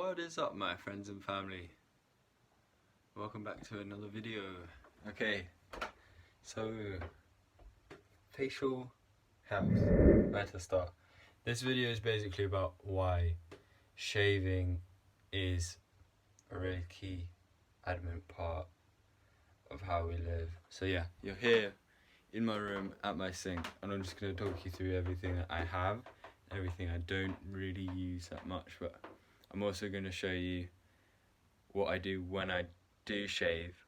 What is up, my friends and family? Welcome back to another video. Okay, so facial health. Where to start? This video is basically about why shaving is a really key adamant part of how we live. So yeah, you're here in my room at my sink, and I'm just going to talk you through everything that I have, everything I don't really use that much, but I'm also going to show you what I do when I do shave,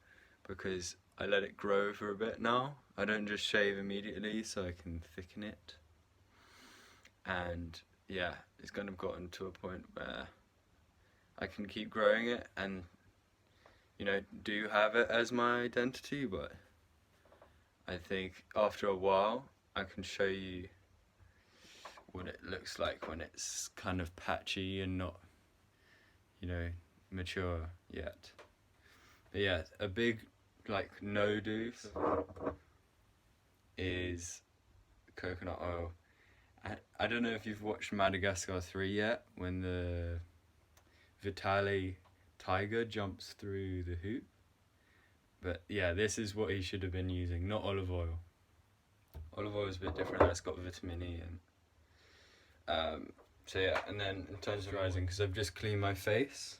because I let it grow for a bit now. I don't just shave immediately so I can thicken it. And yeah, it's kind of gotten to a point where I can keep growing it and, you know, do have it as my identity, but I think after a while I can show you what it looks like when it's kind of patchy and not, you know, mature yet. But yeah, a big like no-do is coconut oil. I don't know if you've watched Madagascar 3 yet, when the Vitale tiger jumps through the hoop. But yeah, this is what he should have been using, not olive oil. Olive oil is a bit different, that's got vitamin E in. So yeah, and then in terms of rising, because I've just cleaned my face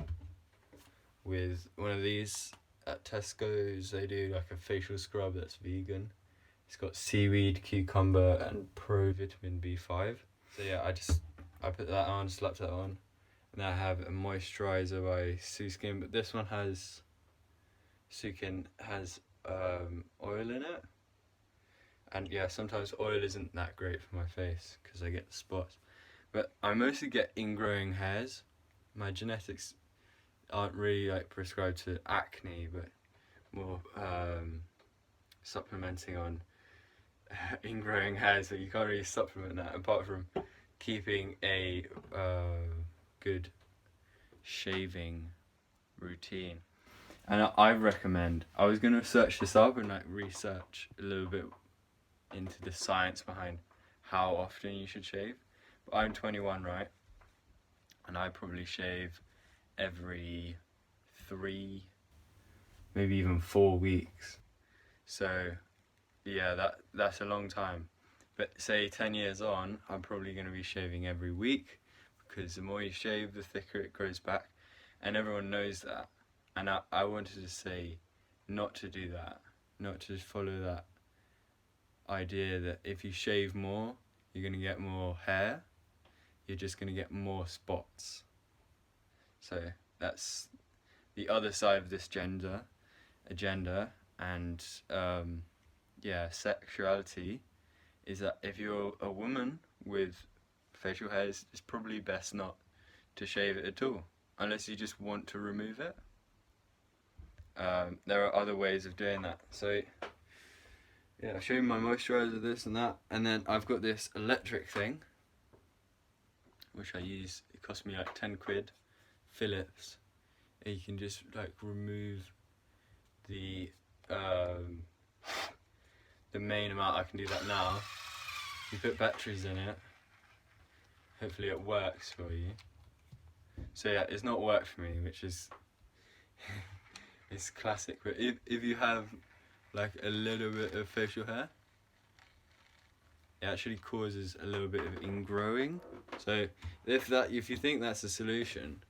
with one of these at Tesco's. They do like a facial scrub that's vegan. It's got seaweed, cucumber and pro vitamin B5. So yeah, I put that on, slapped that on. And I have a moisturizer by Suskin, but this one has oil in it. And yeah, sometimes oil isn't that great for my face because I get the spots. But I mostly get ingrowing hairs. My genetics aren't really like prescribed to acne, but more supplementing on ingrowing hairs. So you can't really supplement that apart from keeping a good shaving routine. And I recommend, I was going to search this up and like research a little bit into the science behind how often you should shave. But I'm 21, right? And I probably shave every 3, maybe even 4 weeks. So yeah, that's a long time. But say 10 years on, I'm probably going to be shaving every week, because the more you shave, the thicker it grows back. And everyone knows that. And I wanted to say not to do that, not to follow that idea that if you shave more, you're going to get more hair, you're just going to get more spots. So that's the other side of this agenda. And yeah, sexuality is that if you're a woman with facial hairs, it's probably best not to shave it at all, unless you just want to remove it. There are other ways of doing that. So yeah, I'll show you my moisturizer, this and that, and then I've got this electric thing which I use. It cost me like 10 quid, Philips, and you can just like remove the main amount. I can do that now. You put batteries in it, hopefully it works for you. So yeah, it's not worked for me, which is it's classic. But if you have like a little bit of facial hair, it actually causes a little bit of ingrowing. So if you think that's a solution,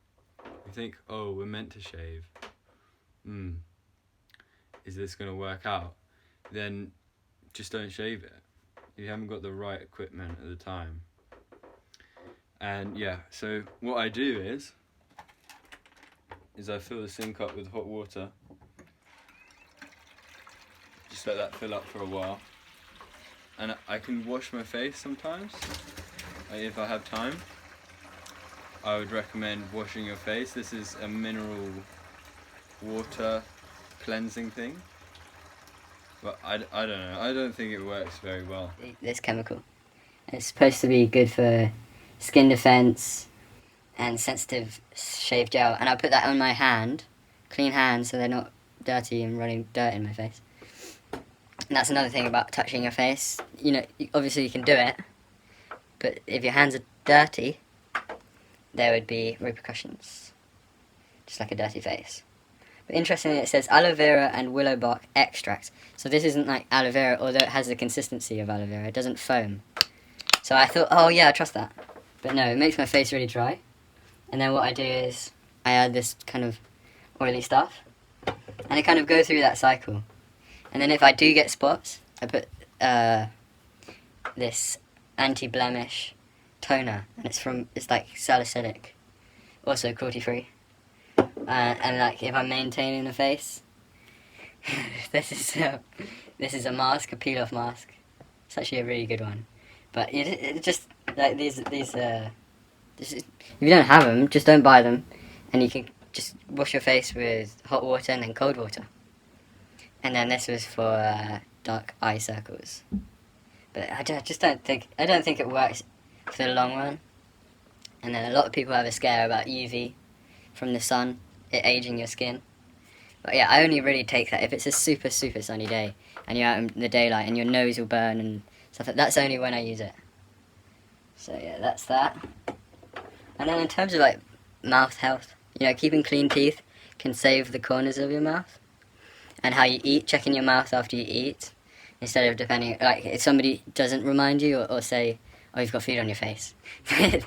you think, oh, we're meant to shave, is this going to work out? Then just don't shave it. You haven't got the right equipment at the time. And yeah, so what I do is I fill the sink up with hot water. Just let that fill up for a while. And I can wash my face sometimes, like if I have time. I would recommend washing your face. This is a mineral water cleansing thing. But I don't know, I don't think it works very well. This chemical. It's supposed to be good for skin defense and sensitive shave gel. And I put that on my hand, clean hands, so they're not dirty and running dirt in my face. And that's another thing about touching your face. You know, obviously you can do it, but if your hands are dirty, there would be repercussions. just like a dirty face. But interestingly, it says aloe vera and willow bark extract. So this isn't like aloe vera, although it has the consistency of aloe vera. It doesn't foam. So I thought, oh yeah, I trust that. But no, it makes my face really dry. And then what I do is I add this kind of oily stuff. And I kind of go through that cycle. And then if I do get spots, I put this anti-blemish toner. And it's like salicylic. Also cruelty-free. And like if I'm maintaining the face, this is a mask, a peel-off mask. It's actually a really good one. But it just like these if you don't have them, just don't buy them, and you can just wash your face with hot water and then cold water. And then this was for dark eye circles. But I don't think it works for the long run. And then a lot of people have a scare about UV from the sun, it aging your skin. But yeah, I only really take that if it's a super, super sunny day and you're out in the daylight and your nose will burn and stuff like that. That's only when I use it. So yeah, that's that. And then in terms of like mouth health, you know, keeping clean teeth can save the corners of your mouth. And how you eat, checking your mouth after you eat, instead of depending, like if somebody doesn't remind you or say, oh, you've got food on your face, then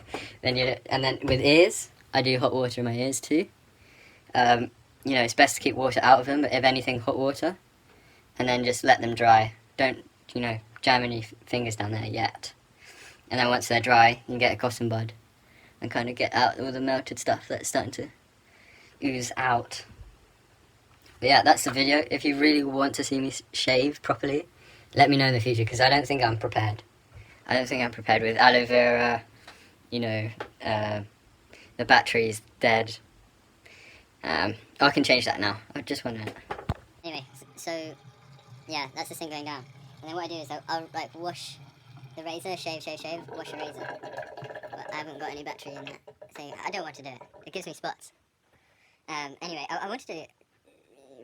and then with ears, I do hot water in my ears too. You know, it's best to keep water out of them, but if anything, hot water, and then just let them dry. Don't, you know, jam any fingers down there yet. And then once they're dry, you can get a cotton bud and kind of get out all the melted stuff that's starting to ooze out. But yeah, that's the video. If you really want to see me shave properly, let me know in the future, because I don't think I'm prepared. I don't think I'm prepared with aloe vera, you know, the battery's dead. I can change that now. I just want to... Anyway, so, yeah, that's the thing going down. And then what I do is I'll like wash the razor, shave, wash the razor. But I haven't got any battery in that thing. I don't want to do it. It gives me spots. Anyway, I wanted to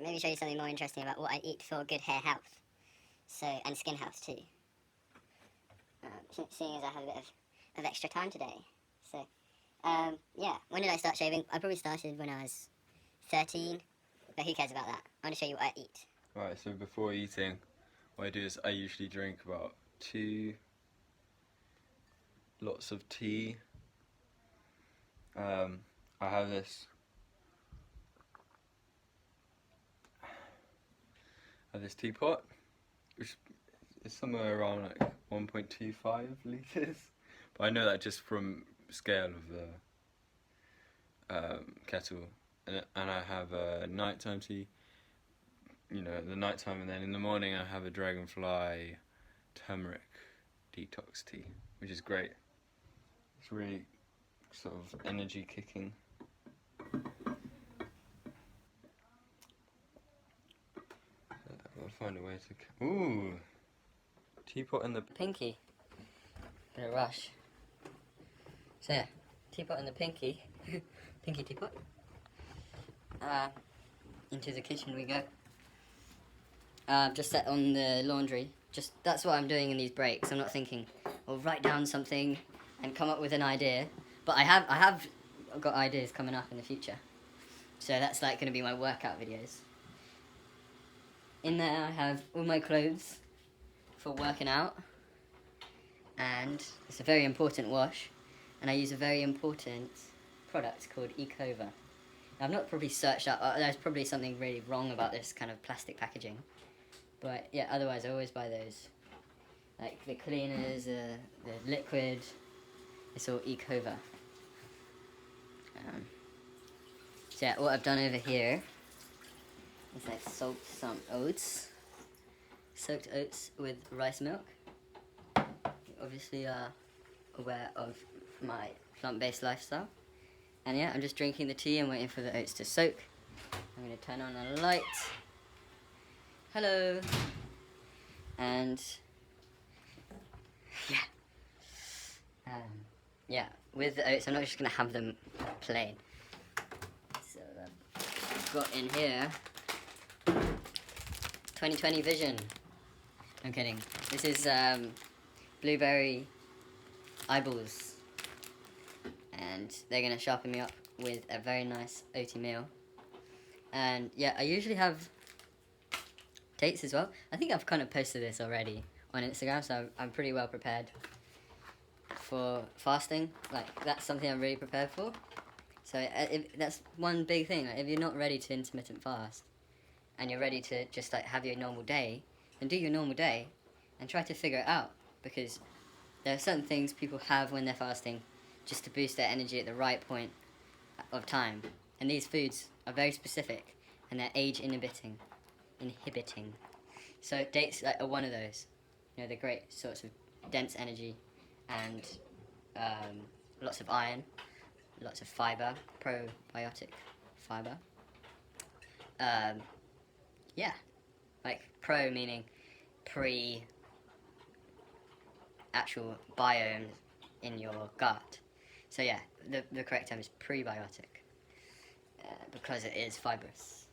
maybe show you something more interesting about what I eat for good hair health. So, and skin health too. Seeing as I have a bit of extra time today. So, yeah, when did I start shaving? I probably started when I was 13, but who cares about that? I want to show you what I eat. Right, so before eating, what I do is I usually drink about 2 lots of tea. I have this teapot, which is somewhere around like 1.25 litres, but I know that just from scale of the kettle. And I have a nighttime tea, you know, at the nighttime, and then in the morning I have a dragonfly turmeric detox tea, which is great. It's really sort of energy kicking. I'll find a way to... Ooh! Teapot and the... Pinky. Bit of rush. So yeah, teapot and the pinky. Pinky teapot. Into the kitchen we go. Just set on the laundry. That's what I'm doing in these breaks. I'm not thinking, I'll write down something and come up with an idea. But I have got ideas coming up in the future. So that's like going to be my workout videos. In there I have all my clothes for working out. And it's a very important wash. And I use a very important product called Ecova. I've not probably searched up, there's probably something really wrong about this kind of plastic packaging. But yeah, otherwise I always buy those. Like the cleaners, the liquid, it's all Ecova. So yeah, what I've done over here is I've soaked some oats. Soaked oats with rice milk. You obviously are aware of my plant-based lifestyle. And yeah, I'm just drinking the tea and waiting for the oats to soak. I'm going to turn on a light. Hello. And yeah. Yeah, with the oats, I'm not just going to have them plain. So I've got in here 2020 Vision. I'm kidding. This is blueberry eyeballs. And they're going to sharpen me up with a very nice oaty meal. And yeah, I usually have dates as well. I think I've kind of posted this already on Instagram, so I'm pretty well prepared for fasting. Like, that's something I'm really prepared for. So that's one big thing. Like, if you're not ready to intermittent fast, and you're ready to just like have your normal day, then do your normal day, and try to figure it out. Because there are certain things people have when they're fasting, just to boost their energy at the right point of time. And these foods are very specific, and they're age inhibiting. So dates are one of those. You know, they're great sorts of dense energy, and lots of iron, lots of fiber, probiotic fiber. Yeah, like pro meaning pre actual biome in your gut. So yeah, the correct term is prebiotic, because it is fibrous.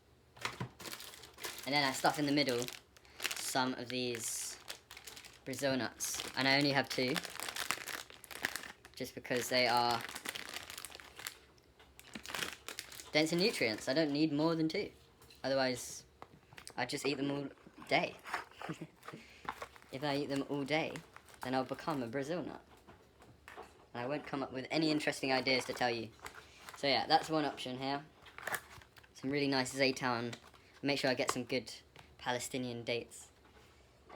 And then I stuff in the middle some of these Brazil nuts, and I only have 2, just because they are dense in nutrients. I don't need more than 2, otherwise I'd just eat them all day. If I eat them all day, then I'll become a Brazil nut, and I won't come up with any interesting ideas to tell you. So yeah, that's one option here. Some really nice zeytan. Make sure I get some good Palestinian dates.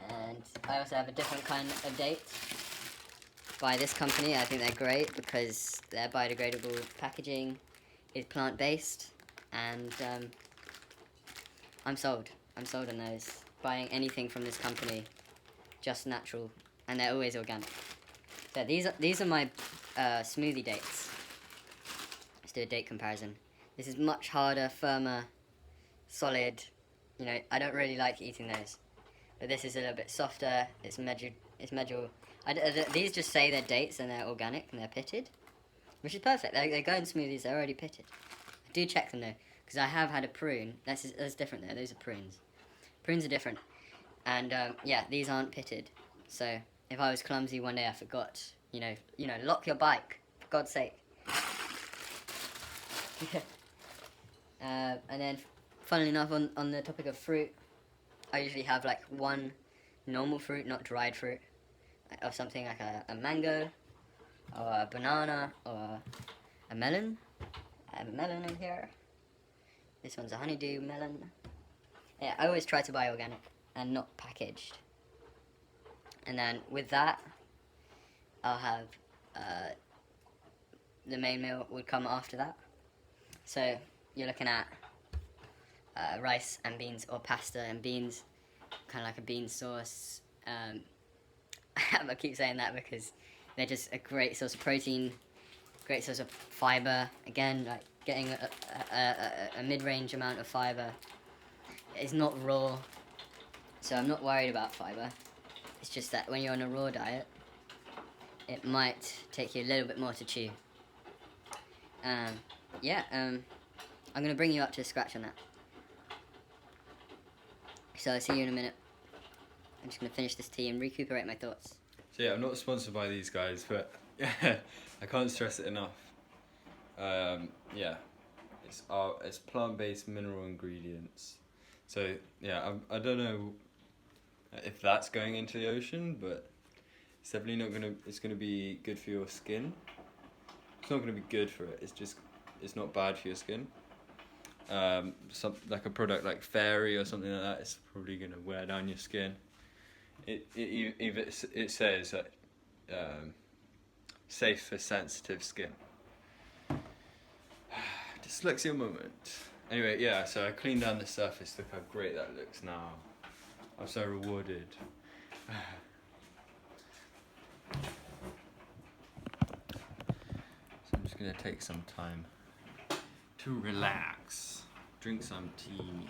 And I also have a different kind of dates by this company. I think they're great because their biodegradable packaging is plant-based, and I'm sold. I'm sold on those. Buying anything from this company, just natural, and they're always organic. So these are my smoothie dates. Let's do a date comparison. This is much harder, firmer, solid. You know, I don't really like eating those. But this is a little bit softer. It's medjool. These just say they're dates and they're organic and they're pitted, which is perfect. They go in smoothies. They're already pitted. I do check them though, because I have had a prune. That's different though. Those are prunes. Prunes are different, and yeah, these aren't pitted. So if I was clumsy one day, I forgot. You know, lock your bike, for God's sake. And then, funnily enough, on the topic of fruit, I usually have like one normal fruit, not dried fruit, of something like a mango, or a banana, or a melon. I have a melon in here. This one's a honeydew melon. Yeah, I always try to buy organic and not packaged. And then with that, I'll have the main meal would come after that. So you're looking at rice and beans, or pasta and beans, kind of like a bean sauce. I keep saying that because they're just a great source of protein, great source of fiber. Again, like getting a mid-range amount of fiber. It's not raw, so I'm not worried about fiber. It's just that when you're on a raw diet, it might take you a little bit more to chew. Yeah, I'm going to bring you up to scratch on that. So I'll see you in a minute. I'm just going to finish this tea and recuperate my thoughts. So yeah, I'm not sponsored by these guys, but I can't stress it enough. Yeah, it's plant-based mineral ingredients. So yeah, I don't know if that's going into the ocean, but it's definitely not gonna. It's gonna be good for your skin. It's not gonna be good for it. It's not bad for your skin. Some like a product like Fairy or something like that, it's probably gonna wear down your skin. It says that safe for sensitive skin. Dyslexia moment. Anyway, yeah. So I cleaned down the surface. Look how great that looks now. I'm so rewarded. So I'm just gonna take some time to relax, drink some tea.